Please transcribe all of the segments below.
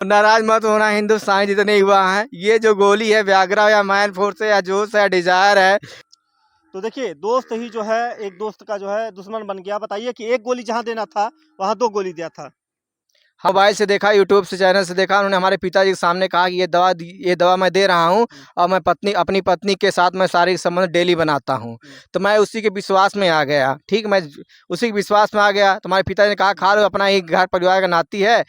नाराज मत होना हिंदुस्तानी जितने युवा हैं, ये जो गोली है व्याग्रा या मैन फोर्स है या जोश है डिजायर है। तो देखिए दोस्त ही जो है एक दोस्त का जो है दुश्मन बन गया। बताइए कि एक गोली जहां देना था वहां दो गोली दिया था। हाँ, मोबाइल से देखा, यूट्यूब से चैनल से देखा, उन्होंने हमारे पिताजी के सामने कहा कि ये दवा मैं दे रहा हूँ और मैं अपनी पत्नी के साथ मैं शारीरिक संबंध डेली बनाता हूँ। तो मैं उसी के विश्वास में आ गया। ठीक, मैं उसी के विश्वास में आ गया। तो हमारे पिताजी ने कहा खा लो, अपना एक घर परिवार का नाती है।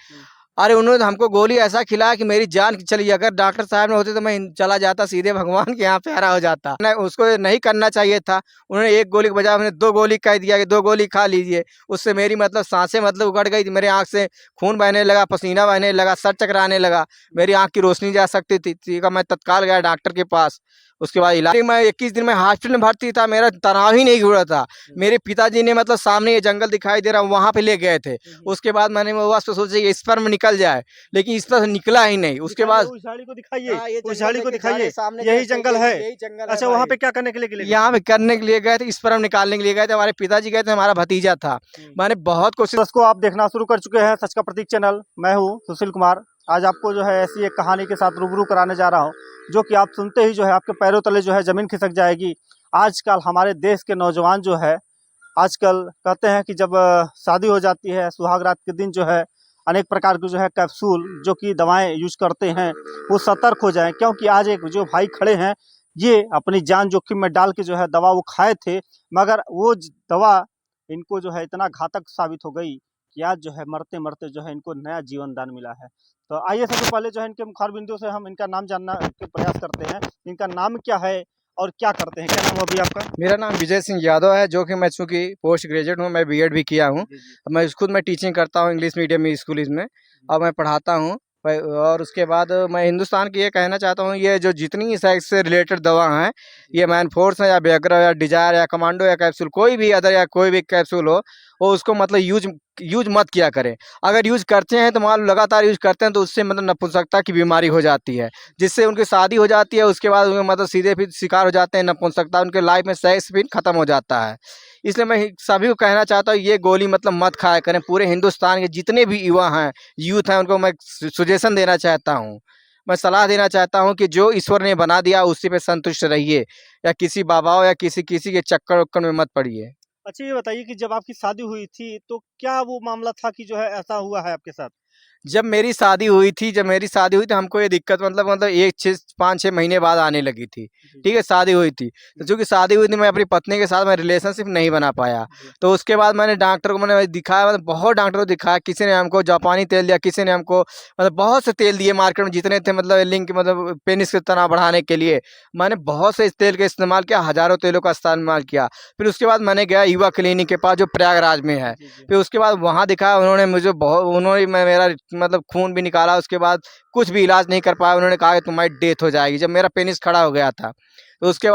अरे उन्होंने हमको गोली ऐसा खिलाया कि मेरी जान चली। अगर डॉक्टर साहब ने होते तो मैं चला जाता सीधे भगवान के यहाँ प्यारा हो जाता। उसको नहीं करना चाहिए था। उन्होंने एक गोली के बजाय उन्होंने दो गोली कह दिया कि दो गोली खा लीजिए। उससे मेरी मतलब सांसें मतलब उगड़ गई थी। मेरे आँख से खून बहने लगा, पसीना बहने लगा, सर चकराने लगा, मेरी आँख की रोशनी जा सकती थी। मैं तत्काल गया डॉक्टर के पास। उसके बाद इलाज, मैं 21 दिन में हॉस्पिटल में भर्ती था। मेरा तनाव ही नहीं हुआ था। मेरे पिताजी ने मतलब सामने ये जंगल दिखाई दे रहा वहाँ पे ले गए थे। उसके बाद मैंने बस सोचा कि इस पर में निकल जाए, लेकिन इस पर निकला ही नहीं। उसके बाद उस झाड़ी को दिखाइए, हाँ, उस झाड़ी को दिखाइए, सामने यही जंगल है। यही जंगल है अच्छा, वहाँ भाई। पे क्या करने के लिए गए? यहाँ पे करने के लिए गए थे, इस पर हम निकालने के लिए गए थे। हमारे पिताजी गए थे, हमारा भतीजा था। मैंने बहुत कोशिश। को आप देखना शुरू कर चुके हैं सच का प्रतीक चैनल। मैं हूँ सुशील कुमार। आज आपको जो है ऐसी एक कहानी के साथ रूबरू कराने जा रहा हूँ जो कि आप सुनते ही जो है आपके पैरों तले जो है ज़मीन खिसक जाएगी। आजकल हमारे देश के नौजवान जो है आजकल कहते हैं कि जब शादी हो जाती है सुहाग रात के दिन जो है अनेक प्रकार के जो है कैप्सूल जो कि दवाएं यूज करते हैं, वो सतर्क हो जाएं। क्योंकि आज एक जो भाई खड़े हैं ये अपनी जान जोखिम में डाल के जो है दवा वो खाए थे, मगर वो दवा इनको जो है इतना घातक साबित हो गई कि आज जो है मरते मरते जो है इनको नया जीवन दान मिला है। तो आइए सबसे पहले जो है इनके मुखार बिंदु से हम इनका नाम जानना के प्रयास करते हैं। इनका नाम क्या है और क्या करते हैं? क्या नाम है अभी आपका? मेरा नाम विजय सिंह यादव है, जो कि मैं चूँकि पोस्ट ग्रेजुएट हूँ, मैं बीएड भी किया हूँ। मैं खुद मैं टीचिंग करता हूँ इंग्लिश मीडियम में स्कूल में, और मैं पढ़ाता हूँ। और उसके बाद मैं हिंदुस्तान की ये कहना चाहता हूँ, ये जो जितनी सेक्स से रिलेटेड दवा हैं, ये मैन फोर्स है या व्याग्रा या डिजायर या कमांडो या कैप्सूल, कोई भी अदर या कोई भी कैप्सूल हो, वो उसको मतलब यूज मत किया करें। अगर यूज करते हैं तो मान लो लगातार यूज करते हैं तो उससे मतलब नपुंसकता की बीमारी हो जाती है, जिससे उनकी शादी हो जाती है। उसके बाद उनके मतलब सीधे फिर शिकार हो जाते हैं नपुंसकता, उनके लाइफ में सेक्स भी खत्म हो जाता है। इसलिए मैं सभी को कहना चाहता हूँ ये गोली मतलब मत खाया करें। पूरे हिंदुस्तान के जितने भी युवा हैं, यूथ हैं, उनको मैं सुजेशन देना चाहता हूँ, मैं सलाह देना चाहता हूँ कि जो ईश्वर ने बना दिया उसी पे संतुष्ट रहिए, या किसी बाबाओं या किसी के चक्कर वक्कर में मत पड़िए। अच्छा, ये बताइए कि जब आपकी शादी हुई थी तो क्या वो मामला था कि जो है ऐसा हुआ है आपके साथ? जब मेरी शादी हुई तो हमको ये दिक्कत मतलब 5-6 महीने बाद आने लगी थी। ठीक है, शादी हुई थी तो चूँकि शादी हुई थी, मैं अपनी पत्नी के साथ मैं रिलेशनशिप नहीं बना पाया। तो उसके बाद मैंने डॉक्टर को मैंने दिखाया, मतलब बहुत डॉक्टर को दिखाया। किसी ने हमको जापानी तेल दिया, किसी ने हमको मतलब बहुत से तेल दिए मार्केट में जितने थे, मतलब लिंक मतलब पेनिस के तनाव बढ़ाने के लिए। मैंने बहुत से इस तेल का इस्तेमाल किया, हज़ारों तेलों का इस्तेमाल किया। फिर उसके बाद मैंने गया युवा क्लिनिक के पास जो प्रयागराज में है। फिर उसके बाद वहाँ दिखाया, उन्होंने मेरा मतलब खून भी निकाला। उसके बाद कुछ भी इलाज नहीं कर पाया। उन्होंने कहा कि तुम्हारी डेथ हो जाएगी, जब मेरा पेनिस खड़ा हो गया था। तो उसके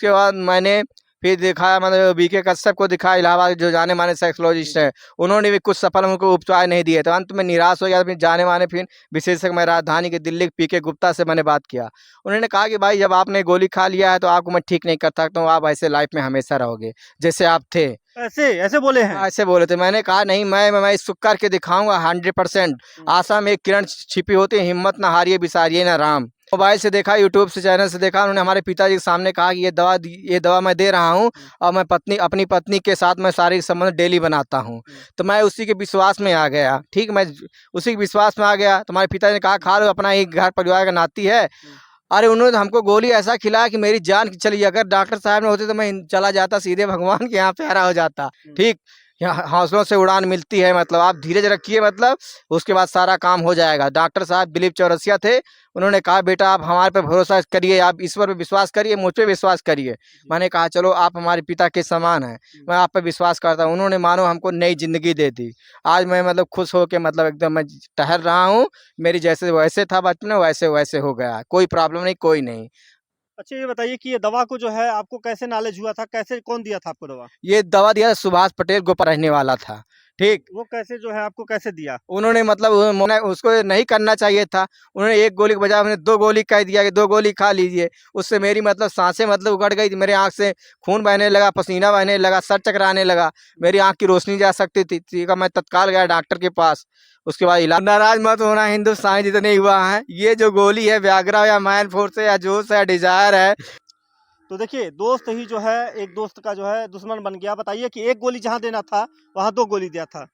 बाद मैंने फिर दिखाया, मतलब बीके कश्यप को दिखाया, इलाहाबाद जो जाने माने सेक्सोलॉजिस्ट है। उन्होंने भी कुछ सफल उनको उपचार नहीं दिए। तो अंत में निराश हो गया। फिर जाने माने फिर विशेषज्ञ मैं राजधानी के दिल्ली पीके गुप्ता से मैंने बात किया। उन्होंने कहा कि भाई जब आपने गोली खा लिया है तो आपको मैं ठीक नहीं कर सकता हूँ, आप ऐसे लाइफ में हमेशा रहोगे जैसे आप थे। ऐसे ऐसे बोले हैं? हाँ, ऐसे बोले थे। मैंने कहा नहीं, मैं इसको करके दिखाऊंगा 100%। आशा में एक किरण छिपी होती है, हिम्मत ना हारिए बिसारिए ना राम। मोबाइल से देखा, यूट्यूब से चैनल से देखा, उन्होंने हमारे पिताजी के सामने कहा कि ये दवा मैं दे रहा हूँ और मैं अपनी पत्नी के साथ मैं शारीरिक संबंध डेली बनाता हूँ। तो मैं उसी के विश्वास में आ गया। ठीक, मैं उसी के विश्वास में आ गया। तो हमारे पिताजी ने कहा खा लो, अपना एक घर परिवार का नाती है। अरे उन्होंने हमको गोली ऐसा खिलाया कि मेरी जान चली। अगर डॉक्टर साहब ने होते तो मैं चला जाता सीधे भगवान के यहाँ प्यारा हो जाता। ठीक, यहाँ हौसलों से उड़ान मिलती है, मतलब आप धीरज रखिए, मतलब उसके बाद सारा काम हो जाएगा। डॉक्टर साहब दिलीप चौरसिया थे। उन्होंने कहा बेटा आप हमारे पे भरोसा करिए, आप ईश्वर पे विश्वास करिए, मुझ पे विश्वास करिए। मैंने कहा चलो आप हमारे पिता के समान हैं, मैं आप पे विश्वास करता हूँ। उन्होंने मानो हमको नई जिंदगी दे दी। आज मैं मतलब खुश होकर मतलब एकदम मैं टहल रहा हूँ। मेरी जैसे वैसे था बचपन में वैसे वैसे हो गया, कोई प्रॉब्लम नहीं, कोई नहीं। अच्छा, ये बताइए कि ये दवा को जो है आपको कैसे नॉलेज हुआ था? कैसे कौन दिया था आपको दवा? ये दवा दिया सुभाष पटेल गोपा रहने वाला था। ठीक, वो कैसे जो है आपको कैसे दिया? उन्होंने मतलब उसको नहीं करना चाहिए था। उन्होंने एक गोली के बजाय उन्होंने दो गोली कह दिया कि दो गोली खा लीजिए। उससे मेरी मतलब सांसें मतलब उगड़ गई थी, मेरे आँख से खून बहने लगा, पसीना बहने लगा, सर चकराने लगा, मेरी आँख की रोशनी जा सकती थी। मैं तत्काल गया डॉक्टर के पास। उसके बाद इलाज। नाराज मत होना, हिंदुस्तान जितने युवा हैं, ये जो गोली है व्याग्रा या मैन फोर्स है या जोश है डिजायर है। तो देखिए दोस्त ही जो है एक दोस्त का जो है दुश्मन बन गया। बताइए कि एक गोली जहाँ देना था वहाँ 2 गोली दिया था।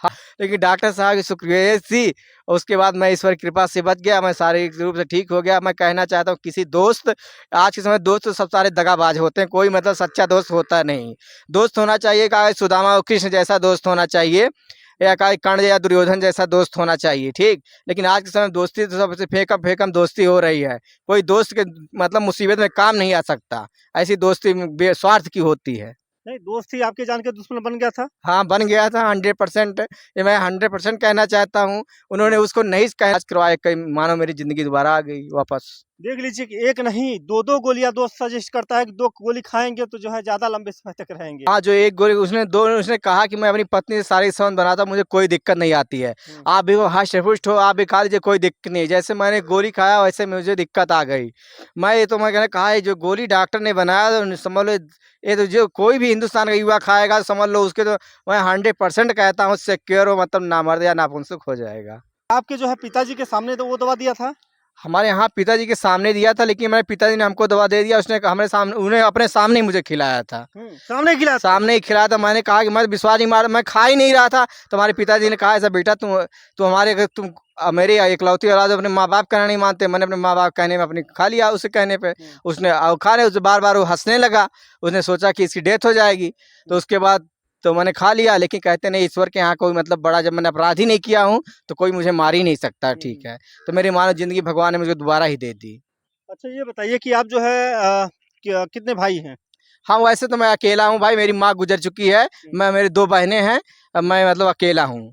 हाँ, लेकिन डॉक्टर साहब की शुक्रिया थी, उसके बाद मैं ईश्वर की कृपा से बच गया, मैं शारीरिक रूप से ठीक हो गया। मैं कहना चाहता हूँ किसी दोस्त, आज के समय दोस्त तो सब सारे दगाबाज होते हैं, कोई मतलब सच्चा दोस्त होता नहीं। दोस्त होना चाहिए का सुदामा और कृष्ण जैसा दोस्त होना चाहिए, या का कर्ण या दुर्योधन जैसा दोस्त होना चाहिए, ठीक। लेकिन आज के समय दोस्ती तो सबसे फेंकम फेंकम दोस्ती हो रही है, कोई दोस्त के मतलब मुसीबत में काम नहीं आ सकता, ऐसी दोस्ती बेस्वार्थ की होती है। नहीं, दोस्त ही आपके जान के दुश्मन बन गया था। हाँ, बन गया था 100%। ये मैं 100% कहना चाहता हूँ। उन्होंने उसको नहीं कहा करवाया, कहीं मानो मेरी ज़िंदगी दोबारा आ गई वापस। देख लीजिए कि एक नहीं 2-2 गोलियां दोस्त सजेस्ट करता है कि 2 गोली खाएंगे तो जो है ज्यादा लंबे समय तक रहेंगे। हाँ, जो एक गोली उसने कहा कि मैं अपनी पत्नी से शारीरिक संबंध बनाता हूँ, मुझे कोई दिक्कत नहीं आती है। आप भी वो हष्ट-पुष्ट हो, आप भी खा लीजिए, कोई दिक्कत नहीं है। जैसे मैंने गोली खाया वैसे मुझे दिक्कत आ गई। मैं कहना कहा है जो गोली डॉक्टर ने बनाया तो समझ लो, ये तो जो कोई भी हिंदुस्तान का युवा खाएगा तो समझ लो उसके तो मैं 100% कहता हूँ सिक्योर हो, मतलब नामर्द या नापुंसक हो जाएगा। आपके जो है पिताजी के सामने तो वो दवा दिया था। हमारे यहाँ पिताजी के सामने दिया था, लेकिन मेरे पिताजी ने हमको दवा दे दिया, उसने हमारे सामने, उन्हें अपने सामने ही मुझे खिलाया था। सामने खिलाया था? सामने ही खिलाया था। मैंने कहा कि मैं विश्वास नहीं मार, मैं खा ही नहीं रहा था, तो हमारे पिताजी ने कहा ऐसा बेटा तुम हमारे तुम मेरी इकलौती औलाद, अपने माँ बाप कहना नहीं मानते। मैंने अपने माँ बाप कहने में अपनी खा लिया, उसके कहने पे उसने खा लिया। उससे बार बार वो हंसने लगा, उसने सोचा कि इसकी डेथ हो जाएगी, तो उसके बाद तो मैंने खा लिया। लेकिन कहते नहीं, ईश्वर के यहाँ कोई मतलब बड़ा, जब मैंने अपराध ही नहीं किया हूँ तो कोई मुझे मार ही नहीं सकता, ठीक है। तो मेरी मानो जिंदगी भगवान ने मुझे दोबारा ही दे दी। अच्छा ये बताइए कि आप जो है कितने भाई हैं? हाँ, वैसे तो मैं अकेला हूँ भाई, मेरी माँ गुजर चुकी है। मैं, मेरी 2 बहनें हैं, अब मैं मतलब अकेला हूँ।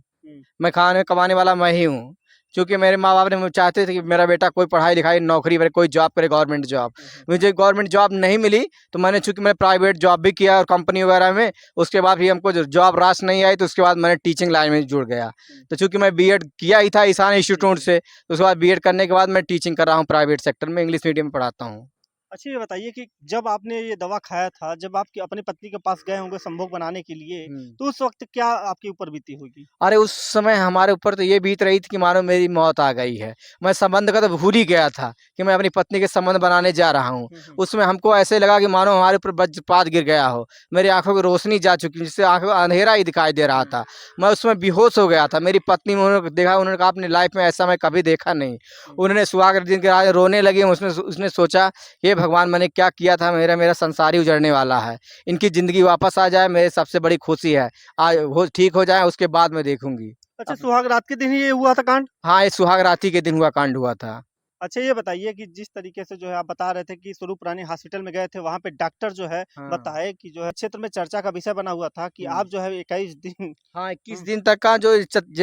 मैं खाने कमाने वाला मैं ही हूँ, क्योंकि मेरे माँ बाप ने चाहते थे कि मेरा बेटा कोई पढ़ाई लिखाई नौकरी करे, कोई जॉब करे, गवर्नमेंट जॉब। मुझे गवर्नमेंट जॉब नहीं मिली, तो मैंने चूंकि मैं प्राइवेट जॉब भी किया और कंपनी वगैरह में, उसके बाद भी हमको जो जॉब रास नहीं आई, तो उसके बाद मैंने टीचिंग लाइन में जुड़ गया। तो चूंकि मैं बीएड किया ही था ईशान इंस्टीट्यूट से, तो उसके बाद बीएड करने के बाद मैं टीचिंग कर रहा हूँ प्राइवेट सेक्टर में, इंग्लिश मीडियम में पढ़ाता हूँ। अच्छा ये बताइए कि जब आपने ये दवा खाया था, जब आपकी अपनी पत्नी के पास गए होंगे संभोग बनाने के लिए, तो उस वक्त क्या आपके ऊपर बीती होगी? अरे उस समय हमारे ऊपर तो ये बीत रही थी कि मानो मेरी मौत आ गई है। मैं संबंध का तो भूल ही गया था कि मैं अपनी पत्नी के संबंध बनाने जा रहा हूँ। उसमें हमको ऐसे लगा कि मानो हमारे ऊपर वज्रपात गिर गया हो, मेरी आंखों की रोशनी जा चुकी, जिससे आंखों का अंधेरा ही दिखाई दे रहा था। मैं उसमें बेहोश हो गया था। मेरी पत्नी, उन्होंने देखा, उन्होंने कहा अपनी लाइफ में ऐसा मैं कभी देखा नहीं। उन्होंने सुहाग दिन के रात रोने लगी। उसने सोचा, हे भगवान, मैंने क्या किया था, मेरा संसार ही उजड़ने वाला है, इनकी ज़िंदगी वापस आ जाए, मेरे सबसे बड़ी खुशी है। आज वो ठीक हो जाए, उसके बाद मैं देखूंगी। अच्छा सुहाग रात के दिन ही ये हुआ था कांड? हाँ, ये सुहाग रात्रि के दिन हुआ कांड हुआ था। अच्छा ये बताइए कि जिस तरीके से जो है आप बता रहे थे कि स्वरूप रानी हॉस्पिटल में गए थे, वहाँ पे डॉक्टर जो है हाँ। बताए कि जो है क्षेत्र में चर्चा का विषय बना हुआ था कि आप जो है 21 दिन हाँ, 21 दिन तक का जो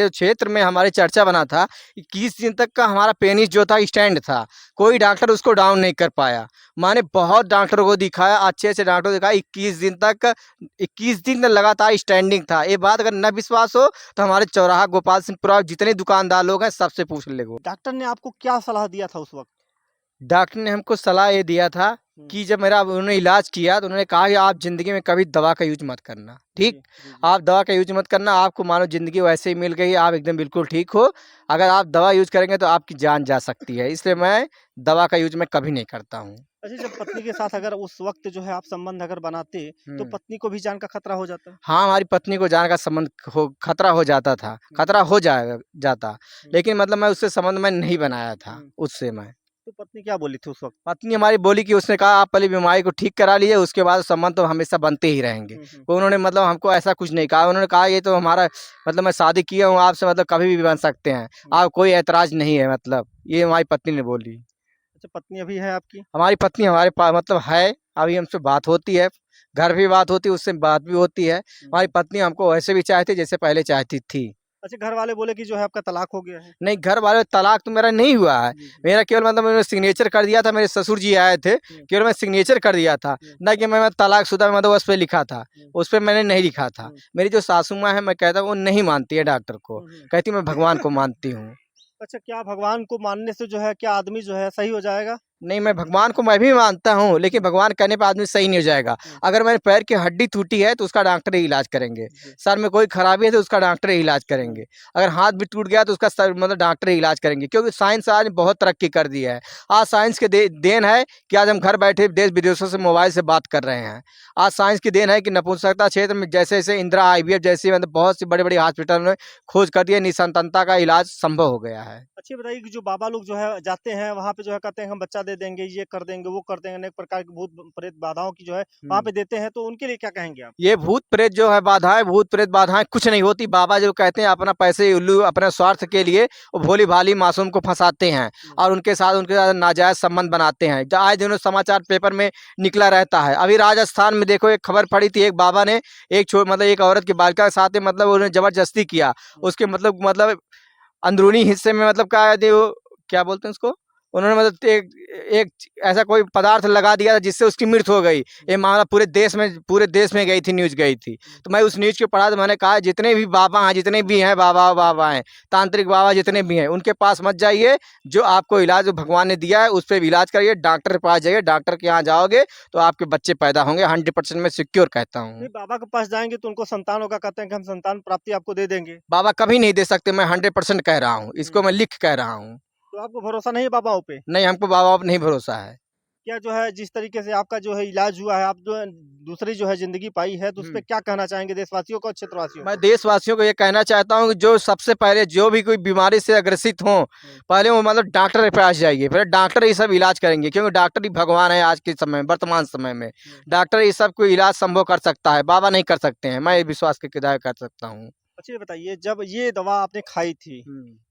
क्षेत्र में हमारी चर्चा बना था, 21 दिन तक का हमारा पेनिस जो था स्टैंड था। कोई डॉक्टर उसको डाउन नहीं कर पाया। मैंने बहुत डॉक्टरों को दिखाया, अच्छे डॉक्टरों को दिखाया, 21 दिन तक लगातार स्टैंडिंग था। ये बात अगर न विश्वास हो तो हमारे चौराहा गोपाल सिंहपुरा जितने दुकानदार लोग हैं सबसे पूछ ले। डॉक्टर ने आपको क्या सलाह दिया था उस वक्त? डॉक्टर ने हमको सलाह ये दिया था कि जब मेरा उन्होंने इलाज किया तो उन्होंने कहा कि आप ज़िंदगी में कभी दवा का यूज मत करना, ठीक। आप दवा का यूज मत करना, आपको मानो ज़िंदगी वैसे ही मिल गई, आप एकदम बिल्कुल ठीक हो। अगर आप दवा यूज करेंगे तो आपकी जान जा सकती है, इसलिए मैं दवा का यूज मैं कभी नहीं करता हूँ। अच्छा जब पत्नी के साथ अगर उस वक्त जो है आप संबंध अगर बनाते तो पत्नी को भी जान का खतरा हो जाता? हाँ, हमारी पत्नी को जान का संबंध खतरा हो जाता था, खतरा हो जाता, लेकिन मतलब मैं उससे संबंध मैं नहीं बनाया था उससे मैं। तो पत्नी क्या बोली थी उस वक्त? पत्नी हमारी बोली कि उसने कहा आप पहले बीमारी को ठीक करा लीजिए, उसके बाद संबंध तो हमेशा बनते ही रहेंगे। तो उन्होंने मतलब हमको ऐसा कुछ नहीं कहा। उन्होंने कहा ये तो हमारा मतलब मैं शादी किया हूँ आपसे, मतलब कभी भी बन सकते हैं, आप कोई ऐतराज नहीं है, मतलब ये हमारी पत्नी ने बोली। अच्छा पत्नी अभी है आपकी? हमारी पत्नी हमारे पास मतलब है, अभी हमसे बात होती है, घर भी बात होती है, उससे बात भी होती है। हमारी पत्नी हमको वैसे भी चाहती जैसे पहले चाहती थी। अच्छा घर वाले बोले कि जो है आपका तलाक हो गया है? नहीं, घर वाले, तलाक तो मेरा नहीं हुआ है। मेरा केवल मतलब मैंने सिग्नेचर कर दिया था, मेरे ससुर जी आए थे, केवल मैं सिग्नेचर कर दिया था, ना कि मैं तलाकशुदा मतलब उस पर लिखा था, उस पर मैंने नहीं लिखा था। मेरी जो सासू माँ है, मैं कहता हूँ वो नहीं मानती है डॉक्टर को, कहती मैं भगवान को मानती हूँ। अच्छा क्या भगवान को मानने से जो है क्या आदमी जो है सही हो जाएगा? नहीं, मैं भगवान को मैं भी मानता हूँ, लेकिन भगवान कहने पे आदमी सही नहीं हो जाएगा। अगर मेरे पैर की हड्डी टूटी है तो उसका डॉक्टर ही इलाज करेंगे, सर में कोई खराबी है तो उसका डॉक्टर ही इलाज करेंगे, अगर हाथ भी टूट गया तो उसका सर मतलब डॉक्टर ही इलाज करेंगे, क्योंकि साइंस आज बहुत तरक्की कर दी है। आज साइंस के देन है कि आज हम घर बैठे देश विदेशों से मोबाइल से बात कर रहे हैं। आज साइंस की देन है कि नपुंसकता क्षेत्र में जैसे जैसे इंदिरा IVF जैसी मतलब बहुत सी बड़ी बड़ी हॉस्पिटल में खोज कर दिया, निसंतानता का इलाज संभव हो गया है। अच्छी बताइए कि जो बाबा लोग जो है जाते हैं वहाँ पे जो है कहते हैं हम बच्चा दे देंगे, ये कर देंगे, वो कर देंगे, अनेक प्रकार की भूत प्रेत बाधाओं की जो है वहाँ पे देते हैं, तो उनके लिए क्या कहेंगे आप? ये भूत प्रेत जो है बाधाएं, भूत प्रेत बाधाएं कुछ नहीं होती। बाबा जो कहते हैं अपना पैसे उल्लू अपने स्वार्थ के लिए वो भोली भाली मासूम को फंसाते हैं और उनके साथ नाजायज संबंध बनाते हैं। आज दिनों समाचार पेपर में निकला रहता है। अभी राजस्थान में देखो एक खबर पड़ी थी, एक बाबा ने एक औरत की बालिका के साथ में मतलब उन्हें जबरदस्ती किया, उसके मतलब अंदरूनी हिस्से में मतलब क्या बोलते हैं उसको, उन्होंने मतलब एक ऐसा कोई पदार्थ लगा दिया था जिससे उसकी मृत्यु हो गई। ये मामला पूरे देश में गई थी, न्यूज़ गई थी। तो मैं उस न्यूज़ के पढ़ा तो मैंने कहा जितने भी बाबा हैं, जितने भी हैं बाबा हैं, तांत्रिक बाबा जितने भी हैं, उनके पास मत जाइए। जो आपको इलाज भगवान ने दिया है उस पर इलाज करिए, डॉक्टर के पास जाइए। डॉक्टर के यहाँ जाओगे तो आपके बच्चे पैदा होंगे, 100% मैं सिक्योर कहता हूँ। नहीं, बाबा के पास जाएंगे तो उनको संतान होगा, कहते हैं कि हम संतान प्राप्ति आपको दे देंगे, बाबा कभी नहीं दे सकते, मैं 100% कह रहा हूँ, इसको मैं लिख कह रहा हूँ। तो आपको भरोसा नहीं है बाबाओं पे? नहीं, हमको बाबा पर नहीं भरोसा है। क्या जो है जिस तरीके से आपका जो है इलाज हुआ है, आप जो है दूसरी जो है ज़िंदगी पाई है, तो उस पे क्या कहना चाहेंगे देशवासियों को और क्षेत्रवासियों मैं को? देशवासियों को ये कहना चाहता हूँ कि जो सबसे पहले जो भी कोई बीमारी से ग्रसित हो, पहले वो मतलब डॉक्टर के पास जाइए, फिर डॉक्टर ही सब इलाज करेंगे, क्योंकि डॉक्टर ही भगवान है आज के समय में, वर्तमान समय में। डॉक्टर ही सब कोई इलाज संभव कर सकता है, बाबा नहीं कर सकते हैं। मैं ये विश्वास के दावा कर सकता हूँ। अच्छा ये बताइए, जब ये दवा आपने खाई थी,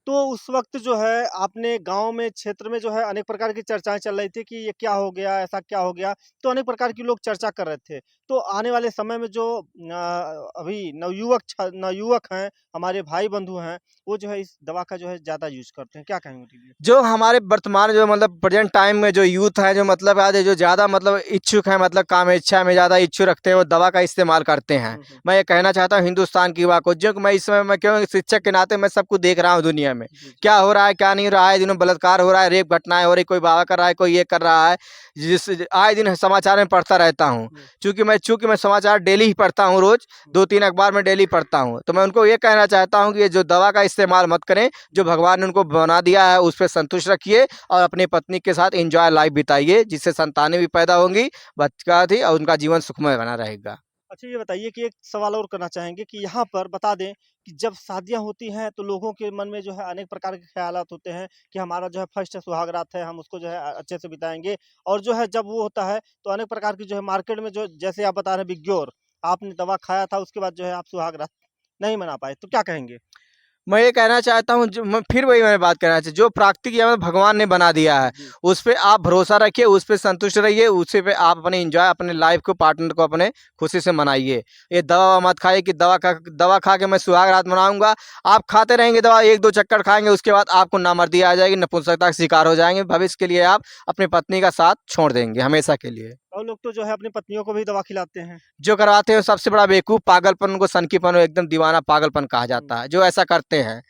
तो उस वक़्त जो है आपने गाँव में, क्षेत्र में जो है अनेक प्रकार की चर्चाएँ चल रही थी कि ये क्या हो गया, ऐसा क्या हो गया? तो अनेक प्रकार के लोग चर्चा कर रहे थे। तो आने वाले समय में जो अभी नवयुवक हैं, हमारे भाई बंधु हैं, वो जो है इस दवा का जो है ज़्यादा यूज़ करते हैं। क्या कहेंगे उनके लिए? जो हमारे वर्तमान जो मतलब प्रेजेंट टाइम में जो यूथ है, जो मतलब आज जो ज़्यादा मतलब इच्छुक है, मतलब काम इच्छा में ज़्यादा इच्छुक रखते हैं, वो दवा का इस्तेमाल करते हैं। मैं ये कहना चाहता हूँ हिंदुस्तान की युवा को, जो कि मैं इस समय मैं क्यों शिक्षक के नाते मैं सब कुछ देख रहा हूँ दुनिया में क्या हो रहा है, क्या नहीं हो रहा है। दिनों बलात्कार हो रहा है, रेप घटनाएं हो रही, कोई बाबा कर रहा है, कोई ये कर रहा है, जिस आए दिन समाचार में पढ़ता रहता हूँ। चूँकि मैं समाचार डेली ही पढ़ता हूँ, रोज़ 2-3 अखबार में डेली पढ़ता हूँ। तो मैं उनको ये कहना चाहता हूँ कि ये जो दवा का इस्तेमाल मत करें, जो भगवान ने उनको बना दिया है उस पर संतुष्ट रखिए और अपनी पत्नी के साथ एंजॉय लाइफ बिताइए, जिससे संतानें भी पैदा होंगी, बच्चा थी और उनका जीवन सुखमय बना रहेगा। अच्छा ये बताइए कि एक सवाल और करना चाहेंगे कि यहाँ पर बता दें कि जब शादियाँ होती हैं तो लोगों के मन में जो है अनेक प्रकार के ख़्यालात होते हैं कि हमारा जो है फर्स्ट सुहागरात है, हम उसको जो है अच्छे से बिताएँगे। और जो है जब वो होता है तो अनेक प्रकार की जो है मार्केट में जो जैसे आप बता रहे हैं बिग्योर, आपने दवा खाया था उसके बाद जो है आप सुहागरात नहीं मना पाए, तो क्या कहेंगे? मैं ये कहना चाहता हूँ, जो मैं फिर वही मैं बात कहना चाहता, जो प्राकृतिक या भगवान ने बना दिया है जी। उस पे आप भरोसा रखिए, उस पे संतुष्ट रहिए, उसी पे आप अपने एंजॉय अपने लाइफ को पार्टनर को अपने खुशी से मनाइए। ये दवा मत खाइए कि दवा खा के मैं सुहाग रात मनाऊंगा। आप खाते रहेंगे दवा, 1-2 चक्कर खाएंगे, उसके बाद आपको नामर्दी आ जाएगी, नपुंसकता का शिकार हो जाएंगे। भविष्य के लिए आप अपनी पत्नी का साथ छोड़ देंगे हमेशा के लिए। और लोग तो जो है अपनी पत्नियों को भी दवा खिलाते हैं। जो करवाते हैं सबसे बड़ा बेवकूफ़, पागलपन, उनको सनकीपन, एकदम दीवाना पागलपन कहा जाता है, जो ऐसा करते हैं।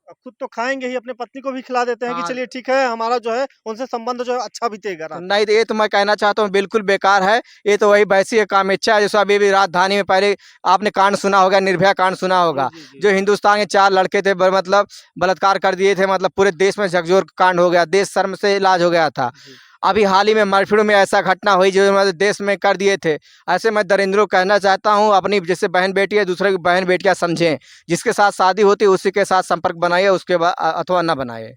खुद तो खाएँगे ही, अपनी पत्नी को भी खिला देते हैं कि हाँ। चलिए ठीक है, हमारा जो है उनसे संबंध जो है अच्छा बीतेगा रात। नहीं, तो ये तो मैं कहना चाहता हूँ बिल्कुल बेकार है। ये तो वही वैसी एक कामेच्छा है, जैसे अभी भी राजधानी में पहले आपने कांड सुना होगा, निर्भया कांड सुना होगा। जी, जी, जी। जो हिंदुस्तान के 4 लड़के थे, मतलब बलात्कार कर दिए थे, मतलब पूरे देश में झकझोर कांड हो गया, देश शर्म से इलाज हो गया था। जी। अभी हाल ही में मरफिड़ में ऐसा घटना हुई जो मतलब देश में कर दिए थे। ऐसे मैं दरिंद्रों को कहना चाहता हूँ, अपनी जैसे बहन बेटी है, दूसरे की बहन बेटियाँ समझें। जिसके साथ शादी होती है उसी के साथ संपर्क बनाइए, उसके बाद अथवा ना बनाए।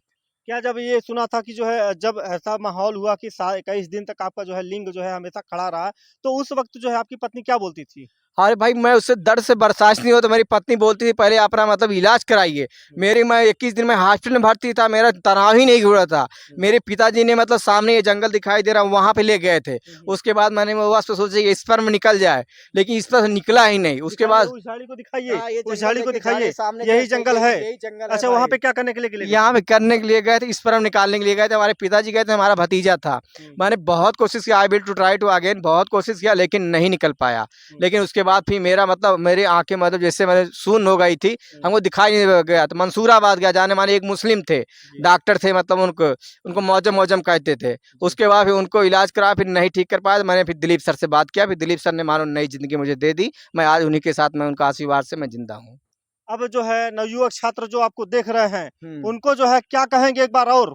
क्या जब ये सुना था कि जो है जब ऐसा माहौल हुआ कि सा 21 दिन तक आपका जो है लिंग जो है हमेशा खड़ा रहा, तो उस वक़्त जो है आपकी पत्नी क्या बोलती थी? अरे भाई, मैं उससे दर्द से बर्दाश्त नहीं हो, तो मेरी पत्नी बोलती थी पहले अपना मतलब इलाज कराइए। मैं 21 दिन में हॉस्पिटल में भर्ती था, मेरा तनाव ही नहीं हुआ था। मेरे पिताजी ने मतलब सामने ये जंगल दिखाई दे रहा वहाँ पे ले गए थे। उसके बाद मैंने वो बस सोचा कि स्पर्म निकल जाए, लेकिन इस पर निकला ही नहीं। उसके दिखाइए, बाद उस झाड़ी को दिखाइए, हाँ, ये उस जंगल झाड़ी को देखिए, झाड़ी दिखाइए, सामने यही देखिए, जंगल है। यही जंगल है अच्छा वहाँ भाई। पे क्या करने के लिए गए थे? यहाँ पे करने के लिए गए थे, स्पर्म निकालने के लिए गए थे। हमारे पिताजी गए थे, हमारा भतीजा था। मैंने बहुत कोशिश किया, I will to try to again, बहुत कोशिश किया लेकिन नहीं निकल पाया। लेकिन उसके बाद फिर मेरा मतलब मेरी आंखें मतलब जैसे मैंने शून्य हो गई थी, हमको दिखाई नहीं गया। तो मंसूराबाद गया, जाने माने एक मुस्लिम थे, डॉक्टर थे, मतलब उनको उनको मौजम मौजम कहते थे। उसके बाद फिर उनको इलाज करा, फिर नहीं ठीक कर पाया तो मैंने फिर दिलीप सर से बात किया, फिर दिलीप सर ने मानो नई जिंदगी मुझे दे दी। मैं आज उन्हीं के साथ, मैं उनका आशीर्वाद से मैं जिंदा हूँ। अब जो है नवयुवक छात्र जो आपको देख रहे हैं, हम्म। उनको जो है क्या कहेंगे एक बार और?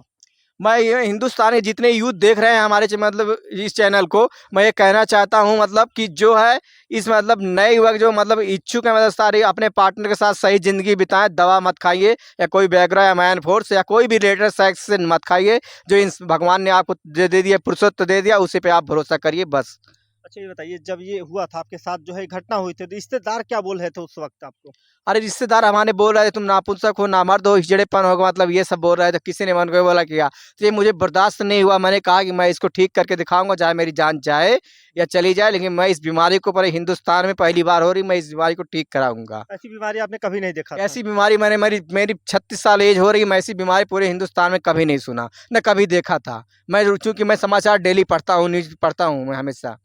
मैं ये हिंदुस्तान के जितने यूथ देख रहे हैं हमारे मतलब इस चैनल को, मैं ये कहना चाहता हूँ मतलब कि जो है इस मतलब नए युवक जो मतलब इच्छुक है, मतलब सारी अपने पार्टनर के साथ सही जिंदगी बिताएं। दवा मत खाइए, या कोई बैगरा या मैन फोर्स या कोई भी रेडर सेक्स से मत खाइए। जो इन भगवान ने आपको दे दिया, पुरुषत्व दे दिया, उसी पे आप भरोसा करिए बस। अच्छा ये बताइए, जब ये हुआ था आपके साथ जो है घटना हुई थी, तो रिश्तेदार क्या बोल रहे थे उस वक्त आपको? अरे रिश्तेदार हमारे बोल रहे थे तुम नापुंसक हो, नामर्द हो, हिजड़ेपन होगा, मतलब ये सब बोल रहे थे। किसी ने मन को बोला किया, तो ये मुझे बर्दाश्त नहीं हुआ। मैंने कहा कि मैं इसको ठीक करके दिखाऊंगा, चाहे मेरी जान जाए या चली जाए, लेकिन मैं इस बीमारी को, पर हिंदुस्तान में पहली बार हो रही, मैं इस बीमारी को ठीक कराऊंगा। ऐसी बीमारी आपने कभी नहीं देखा था? ऐसी बीमारी मैंने मेरी मेरी 36 साल एज हो रही, मैं ऐसी बीमारी पूरे हिंदुस्तान में कभी नहीं सुना, न कभी देखा था। मैं चूंकि मैं समाचार डेली पढ़ता हूँ, न्यूज पढ़ता हूँ मैं हमेशा।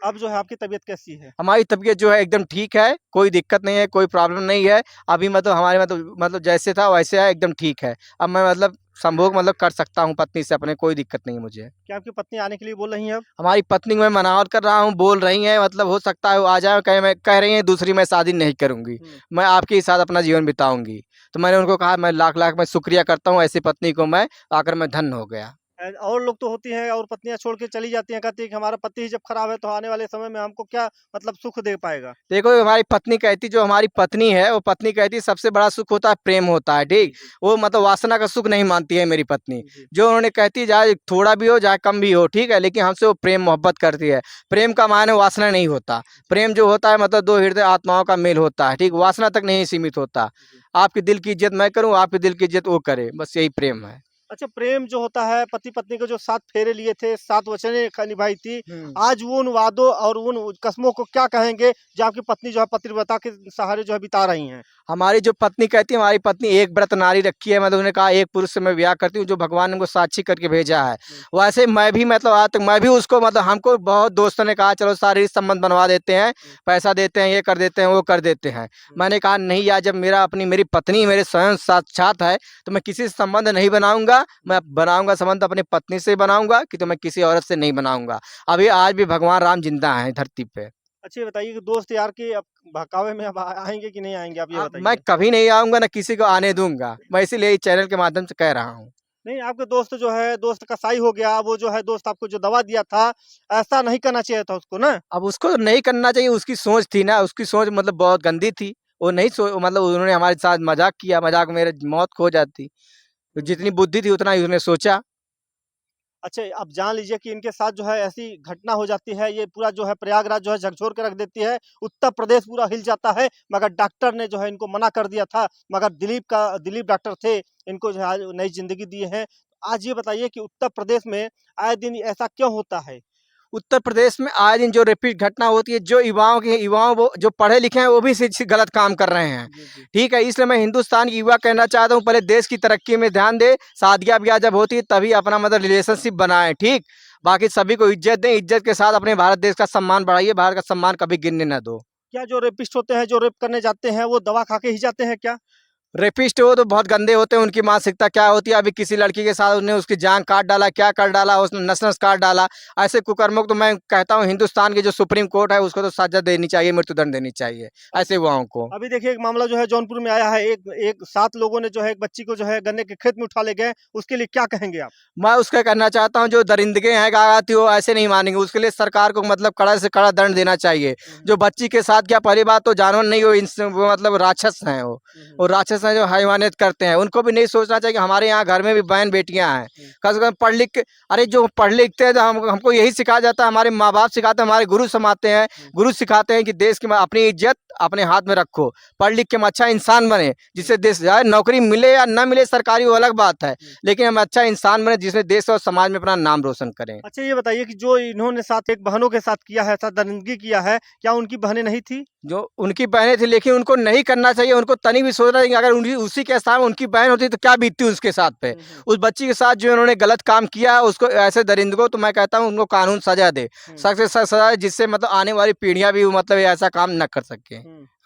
अब जो है आपकी तबीयत कैसी है? हमारी तबीयत जो है एकदम ठीक है, कोई दिक्कत नहीं है, कोई प्रॉब्लम नहीं है। अभी मतलब हमारे मतलब जैसे था वैसे है, एकदम ठीक है। अब मैं मतलब संभोग मतलब कर सकता हूँ पत्नी से अपने, कोई दिक्कत नहीं है मुझे। क्या आपकी पत्नी आने के लिए बोल रही हैं अब? हमारी पत्नी को मैं मनावट कर रहा हूँ, बोल रही है, मतलब हो सकता है वो आ जाए। कह रही है दूसरी मैं शादी नहीं करूंगी, मैं आपके ही साथ अपना जीवन बिताऊंगी। तो मैंने उनको कहा मैं लाख लाख मैं शुक्रिया करता हूँ, ऐसी पत्नी को मैं आकर मैं धन्य हो गया। और लोग तो होती हैं और पत्नियां छोड़ के चली जाती हैं, कहती है कि हमारा पति ही जब खराब है तो आने वाले समय में हमको क्या मतलब सुख दे पाएगा? देखो हमारी पत्नी कहती, जो हमारी पत्नी है वो पत्नी कहती सबसे बड़ा सुख होता है प्रेम होता है, ठीक। वो मतलब वासना का सुख नहीं मानती है मेरी पत्नी। जो उन्होंने कहती चाहे थोड़ा भी हो चाहे कम भी हो, ठीक है, लेकिन हमसे वो प्रेम मोहब्बत करती है। प्रेम का मायने वासना नहीं होता। प्रेम जो होता है मतलब दो हृदय आत्माओं का मेल होता है, ठीक, वासना तक नहीं सीमित होता। आपके दिल की इज्जत मैं करूँ, आपके दिल की इज्जत वो करे, बस यही प्रेम है। अच्छा, प्रेम जो होता है, पति पत्नी को जो 7 फेरे लिए थे, 7 वचनें निभाई थी, आज वो उन वादों और उन कस्मों को क्या कहेंगे जो आपकी पत्नी जो है पतिव्रता के सहारे जो है बिता रही हैं? हमारी जो पत्नी कहती है, हमारी पत्नी एक व्रत नारी रखी है, मतलब उन्होंने कहा एक पुरुष से मैं ब्याह करती हूँ, जो भगवान ने उनको साक्षी करके भेजा है। वैसे मैं भी मतलब आज तक मैं भी उसको मतलब हमको बहुत दोस्तों ने कहा चलो शारीरिक संबंध बनवा देते हैं, पैसा देते हैं, ये कर देते हैं, वो कर देते हैं। मैंने कहा नहीं यार, जब मेरी पत्नी मेरे स्वयं साक्षात है तो मैं किसी से संबंध नहीं बनाऊंगा। मैं बनाऊंगा संबंध अपनी पत्नी से बनाऊंगा, कि तो मैं किसी औरत से नहीं बनाऊंगा। अभी आज भी भगवान राम जिंदा है धरती पे। अच्छा ये बताइए कि दोस्त यार के अब बहकावे में अब आएंगे कि नहीं आएंगे, आप ये मैं बताइए? कभी नहीं आऊंगा, ना किसी को आने दूंगा, मैं इसीलिए इस चैनल के माध्यम से कह रहा हूँ। नहीं, आपके दोस्त जो है, दोस्त कसाई हो गया, वो जो है दोस्त आपको जो दवा दिया था, ऐसा नहीं करना चाहिए था उसको ना? अब उसको नहीं करना चाहिए, उसकी सोच थी ना, उसकी सोच मतलब बहुत गंदी थी। वो नहीं मतलब उन्होंने हमारे साथ मजाक किया, मजाक में मेरे मौत खो जाती। तो जितनी बुद्धि थी उतना ही उसने सोचा। अच्छा, अब जान लीजिए कि इनके साथ जो है ऐसी घटना हो जाती है, ये पूरा जो है प्रयागराज जो है झकझोर के रख देती है, उत्तर प्रदेश पूरा हिल जाता है, मगर डॉक्टर ने जो है इनको मना कर दिया था, मगर दिलीप डॉक्टर थे, इनको जो है आज नई ज़िंदगी दी है। आज ये बताइए कि उत्तर प्रदेश में आए दिन ऐसा क्यों होता है? उत्तर प्रदेश में आए दिन जो रेपिड घटना होती है, जो युवाओं वो जो पढ़े लिखे हैं वो भी गलत काम कर रहे हैं, ठीक है। इसलिए मैं हिंदुस्तान की युवा कहना चाहता हूँ, पहले देश की तरक्की में ध्यान दे। शादियाँ ब्याह जब होती है तभी अपना मतलब रिलेशनशिप बनाएं, ठीक। बाकी सभी को इज्जत दें, इज्जत के साथ अपने भारत देश का सम्मान बढ़ाइए, भारत का सम्मान कभी गिरने न दो। क्या जो रेपिस्ट होते हैं, जो रेप करने जाते हैं, वो दवा खा के ही जाते हैं क्या? रेपिस्ट वो तो बहुत गंदे होते हैं, उनकी मानसिकता क्या होती है। अभी किसी लड़की के साथ उसने उसकी जान काट डाला, क्या कर डाला, उसने नस नस काट डाला। ऐसे कुकर्मों को तो मैं कहता हूँ हिंदुस्तान की जो सुप्रीम कोर्ट है उसको तो सजा देनी चाहिए, मृत्युदंड देनी चाहिए ऐसे युवाओं को। अभी देखिए एक मामला जो है जौनपुर में आया है, एक 7 लोगों ने जो है एक बच्ची को जो है गन्ने के खेत में उठा ले गए, उसके लिए क्या कहेंगे आप? मैं उसका कहना चाहता हूँ, जो दरिंदगे हैं गागाती वो ऐसे नहीं मानेंगे, उसके लिए सरकार को मतलब कड़ा से कड़ा दंड देना चाहिए। जो बच्ची के साथ क्या, पहली बात तो जानवर नहीं, वो मतलब राक्षस हैं, वो राक्षस हैं जो हैवानियत करते हैं। उनको भी नहीं सोचना चाहिए कि हमारे यहाँ घर में भी बहन बेटियां हैं, कम से कम पढ़ लिख के। अरे जो पढ़ लिखते हैं तो हमको यही सिखाया जाता है, हमारे माँ बाप सिखाते हैं, हमारे गुरु समाते हैं, गुरु सिखाते हैं कि देश की अपनी इज्जत अपने हाथ में रखो, पढ़ लिख के हम अच्छा इंसान बने, जिससे देश जाए। नौकरी मिले या न मिले सरकारी वो अलग बात है, लेकिन हम अच्छा इंसान बने जिसने देश और समाज में अपना नाम रोशन करें। अच्छा ये बताइए कि जो इन्होंने साथ एक बहनों के साथ किया है, साथ दरिंदगी किया है, क्या उनकी बहनें नहीं थी? जो उनकी बहनें थी, लेकिन उनको नहीं करना चाहिए। उनको तनी भी सोचना चाहिए, अगर अगर उनकी उसी के साथ उनकी बहन होती तो क्या बीतती उसके साथ पे। उस बच्ची के साथ जो इन्होंने गलत काम किया है उसको ऐसे दरिंदों को तो मैं कहता हूँ उनको कानून सजा दे, सख्त से सख्त सजा दे, जिससे मतलब आने वाली पीढ़ियां भी मतलब ये ऐसा काम न कर सके।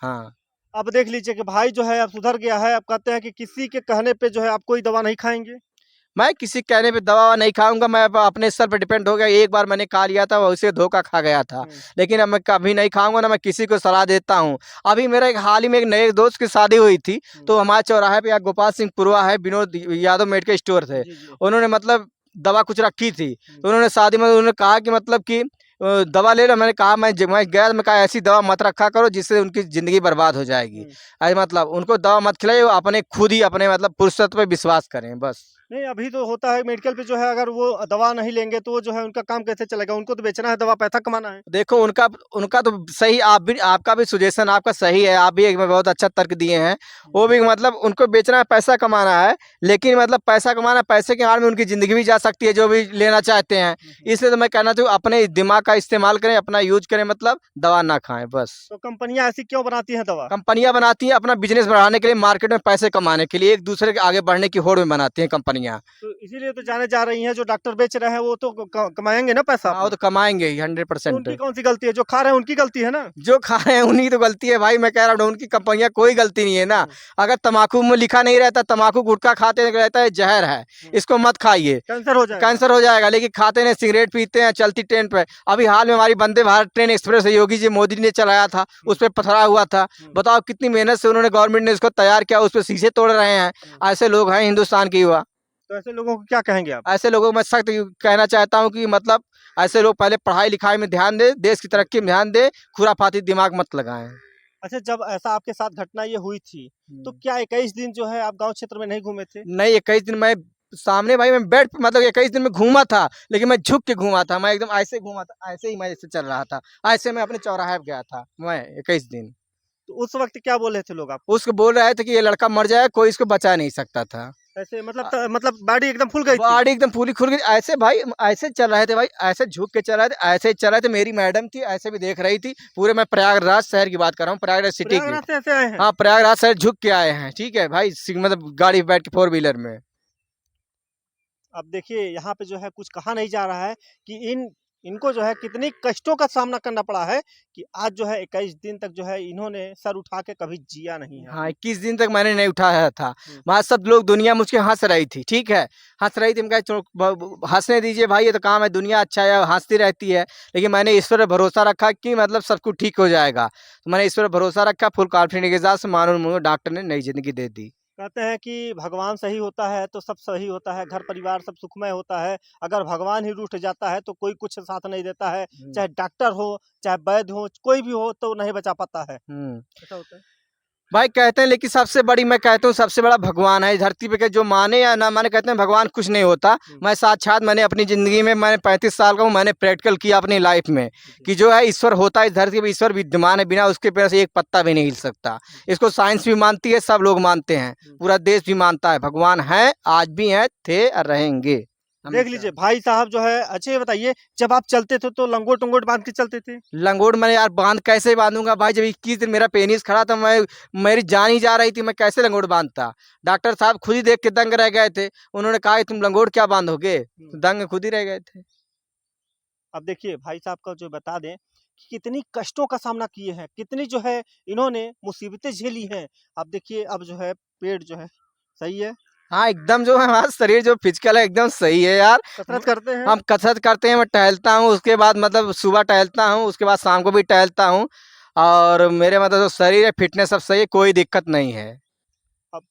हाँ अब देख लीजिए कि भाई जो है अब सुधर गया है, अब कहते हैं कि किसी के कहने पे जो है आप कोई दवा नहीं खाएंगे। मैं किसी के कहने पे दवा नहीं खाऊंगा, मैं अपने सर पे डिपेंड हो गया। एक बार मैंने खा लिया था, उसे धोखा खा गया था, लेकिन अब मैं कभी नहीं खाऊंगा ना। मैं किसी को सलाह देता हूँ। अभी मेरा एक हाल ही में एक नए दोस्त की शादी हुई थी, तो हमारे चौराहे पे गोपाल सिंह पुरवा है, विनोद यादव मेडिकल स्टोर थे। उन्होंने मतलब दवा कुछ रखी थी, तो उन्होंने शादी में उन्होंने कहा कि मतलब कि दवा ले लो। मैंने कहा मैं गया, मैं कहा ऐसी दवा मत रखा करो जिससे उनकी ज़िंदगी बर्बाद हो जाएगी। ऐसे मतलब उनको दवा मत खिलाइए, वो अपने खुद ही अपने मतलब पुरुषत्व पे विश्वास करें बस। नहीं, अभी तो होता है मेडिकल पे जो है, अगर वो दवा नहीं लेंगे तो वो जो है उनका काम कैसे चलेगा? उनको तो बेचना है दवा, पैसा कमाना है। देखो उनका उनका तो सही, आपका भी सुजेशन आपका सही है, आप भी एक बहुत अच्छा तर्क दिए हैं। वो भी मतलब उनको बेचना है, पैसा कमाना है, लेकिन मतलब पैसा कमाना, पैसे के आड़ में उनकी ज़िंदगी भी जा सकती है जो भी लेना चाहते हैं। इसलिए तो मैं कहना चाहूँ अपने दिमाग का इस्तेमाल करें, अपना यूज करें, मतलब दवा ना खाएं बस। तो कंपनियां ऐसी क्यों बनाती हैं दवा? कंपनियां बनाती हैं अपना बिजनेस बढ़ाने के लिए, मार्केट में पैसे कमाने के लिए, एक दूसरे के आगे बढ़ने की होड़ में बनाती हैं कंपनियां। तो इसीलिए तो जाने जा रही हैं, जो डॉक्टर बेच रहे हैं वो तो कमाएंगे ना पैसा हाँ वो अपना। तो कमाएंगे ही तो 100%। उनकी कौन सी गलती है? जो खा रहे हैं उनकी गलती है ना। जो खा रहे हैं उन्हीं तो गलती है भाई, मैं कह रहा हूँ उनकी कंपनियां कोई गलती नहीं है ना। अगर तम्बाकू में लिखा नहीं रहता, तम्बाकू गुटखा खाते रहता है जहर है, इसको मत खाइए, कैंसर हो जाएगा। कैंसर हो जाएगा, लेकिन खाते नहीं, सिगरेट पीते हैं चलती ट्रेन पे। अभी हाल में हमारी वंदे भारत ट्रेन एक्सप्रेस योगी जी मोदी ने चलाया था, उस पर पथरा हुआ था। बताओ कितनी मेहनत से उन्होंने, गवर्नमेंट ने इसको तैयार किया, उस पर शीशे तोड़ रहे हैं। ऐसे लोग हैं हिंदुस्तान के युवा। तो ऐसे लोगों को क्या कहेंगे आप? ऐसे लोगों को मैं सख्त कहना चाहता हूँ कि मतलब ऐसे लोग पहले पढ़ाई लिखाई में ध्यान दे, देश की तरक्की में ध्यान दे, खुराफाती दिमाग मत लगाएं। अच्छा, जब ऐसा आपके साथ घटना ये हुई थी, तो क्या 21 दिन जो है आप गांव क्षेत्र में नहीं घूमे थे? नहीं 21 दिन मैं सामने भाई, मैं बेड पे मतलब 21 दिन में घूमा था, लेकिन मैं झुक के घूमा था, मैं एकदम ऐसे घूमा था, ऐसे ही मैं ऐसे चल रहा था, ऐसे मैं अपने चौराहे पे गया था मैं 21 दिन। तो उस वक्त क्या बोले थे लोग आपको? उसको बोल रहे थे कि ये लड़का मर जाए, कोई इसको बचा नहीं सकता था। ऐसे मतलब मतलब बॉडी एकदम फूल गई थी। बॉडी एकदम पूरी खुल गई, ऐसे भाई ऐसे चल रहे थे भाई, ऐसे झुक के चल रहे थे, ऐसे ही चल रहे थे। मेरी मैडम थी ऐसे भी देख रही थी पूरे। मैं प्रयागराज शहर की बात कर रहा हूँ, प्रयागराज सिटी की। प्रयागराज से ऐसे आए हैं? हाँ प्रयागराज शहर झुक के आए हैं, ठीक है भाई, मतलब गाड़ी पे बैठ के 4 व्हीलर में। अब देखिए यहाँ पे जो है कुछ कहा नहीं जा रहा है कि इनको जो है कितनी कष्टों का सामना करना पड़ा है कि आज जो है 21 दिन तक जो है इन्होंने सर उठा के कभी जिया नहीं है। हाँ 21 दिन तक मैंने नहीं उठाया था। वहाँ सब लोग, दुनिया मुझके हंस रही थी, ठीक है, हंस रही थी। मैं कहा चलो हंसने दीजिए भाई, ये तो काम है, दुनिया अच्छा है, हंसती रहती है। लेकिन मैंने ईश्वर पर भरोसा रखा कि मतलब सब कुछ ठीक हो जाएगा, तो मैंने ईश्वर पर भरोसा रखा। फुल कॉन्फिडेंस के साथ मानो डॉक्टर ने नई जिंदगी दे दी। कहते हैं कि भगवान सही होता है तो सब सही होता है, घर परिवार सब सुखमय होता है। अगर भगवान ही रूठ जाता है तो कोई कुछ साथ नहीं देता है, चाहे डॉक्टर हो, चाहे वैद्य हो, कोई भी हो तो नहीं बचा पाता है। ऐसा होता है भाई कहते हैं, लेकिन सबसे बड़ी मैं कहता हूँ सबसे बड़ा भगवान है इस धरती पे के, जो माने या ना माने, कहते हैं भगवान कुछ नहीं होता। मैं साक्षात मैंने अपनी ज़िंदगी में, मैंने 35 साल का हूँ, मैंने प्रैक्टिकल किया अपनी लाइफ में कि जो है ईश्वर होता है इस धरती पे, ईश्वर विद्यमान है, बिना उसके पैर से एक पत्ता भी नहीं हिल सकता। इसको साइंस भी मानती है, सब लोग मानते हैं, पूरा देश भी मानता है। भगवान है, आज भी हैं, थे और रहेंगे। देख लीजिए भाई साहब जो है। अच्छा ये बताइए, जब आप चलते थे तो लंगोट उंगोट बांध के चलते थे? लंगोट मैंने यार बांध कैसे बांधूंगा भाई, जब 21 दिन मेरा पेनिस खड़ा था, मैं मेरी जान ही जा रही थी, मैं कैसे लंगोट बांधता। डॉक्टर साहब खुद ही देख के दंग रह गए थे, उन्होंने कहा कि तुम लंगोट क्या बांधोगे, तो दंग खुद ही रह गए थे। अब देखिए भाई साहब का जो बता दें कि कितनी कष्टों का सामना किए हैं, कितनी जो है इन्होंने मुसीबतें झेली हैं। अब देखिए अब जो है पेट जो है सही है, हाँ एकदम जो है हमारा शरीर जो फिजिकल है एकदम सही है यार। कसरत करते हैं। हम कसरत करते हैं, मैं टहलता हूँ, उसके बाद मतलब सुबह टहलता हूँ, उसके बाद शाम को भी टहलता हूँ, और मेरे मतलब जो शरीर है फिटनेस सब सही है, कोई दिक्कत नहीं है। अब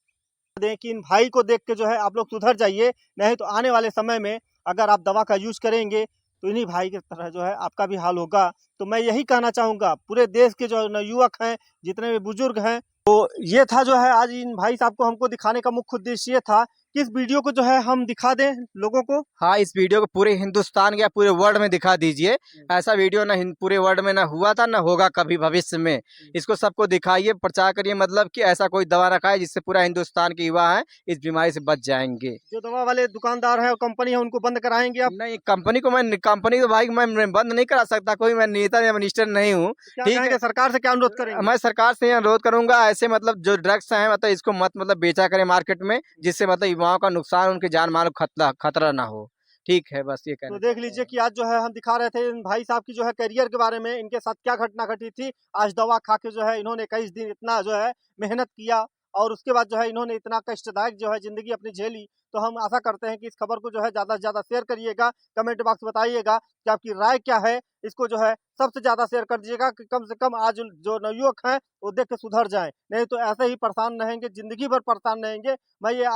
दें कि इन भाई को देख के जो है आप लोग सुधर जाइए, नहीं तो आने वाले समय में अगर आप दवा का यूज करेंगे तो इन्हीं भाई की तरह जो है आपका भी हाल होगा। तो मैं यही कहना चाहूँगा पूरे देश के जो नवयुवक हैं, जितने भी बुजुर्ग हैं, तो ये था जो है आज इन भाई साहब को हमको दिखाने का मुख्य उद्देश्य ये था किस वीडियो को जो है हम दिखा दें लोगों को? हाँ, इस वीडियो को पूरे हिंदुस्तान या पूरे वर्ल्ड में दिखा दीजिए। ऐसा वीडियो ना पूरे वर्ल्ड में ना हुआ था ना होगा कभी भविष्य में। इसको सबको दिखाइए, प्रचार करिए, मतलब कि ऐसा कोई दवा ना खाए जिससे पूरा हिंदुस्तान के युवा है इस बीमारी से बच जाएंगे। जो दवा वाले दुकानदार है और कंपनी है उनको बंद कराएंगे आप? नहीं, कंपनी को भाई मैं बंद नहीं करा सकता, कोई मैं नेता या मिनिस्टर नहीं हूँ। क्या ठीक कहेंगे, है, सरकार से क्या अनुरोध करेंगे? मैं सरकार से ये अनुरोध करूंगा, ऐसे मतलब जो ड्रग्स हैं मतलब इसको मत मतलब बेचा करें मार्केट में, जिससे मतलब युवाओं का नुकसान, उनके जान माल को खतरा ना हो। ठीक है, बस ये कहना तो देख चाहता लीजिए हूँ। कि आज जो है हम दिखा रहे थे इन भाई साहब की जो है करियर के बारे में, इनके साथ क्या घटना घटी थी। आज दवा खा के जो है इन्होंने 21 दिन इतना जो है मेहनत किया और उसके बाद जो है इन्होंने इतना कष्टदायक जो है ज़िंदगी अपनी झेली। तो हम आशा करते हैं कि इस खबर को जो है ज़्यादा से ज़्यादा शेयर करिएगा, कमेंट बॉक्स में बताइएगा कि आपकी राय क्या है। इसको जो है सबसे ज़्यादा शेयर कर दीजिएगा कि कम से कम आज जो नवयुवक हैं वो देख के सुधर जाएँ, नहीं तो ऐसे ही परेशान रहेंगे, ज़िंदगी भर परेशान रहेंगे। मैं ये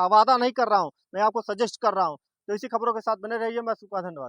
वादा नहीं कर रहा हूँ, मैं आपको सजेस्ट कर रहा हूँ। तो इसी खबरों के साथ बने रहिए। मैं सुपा, धन्यवाद।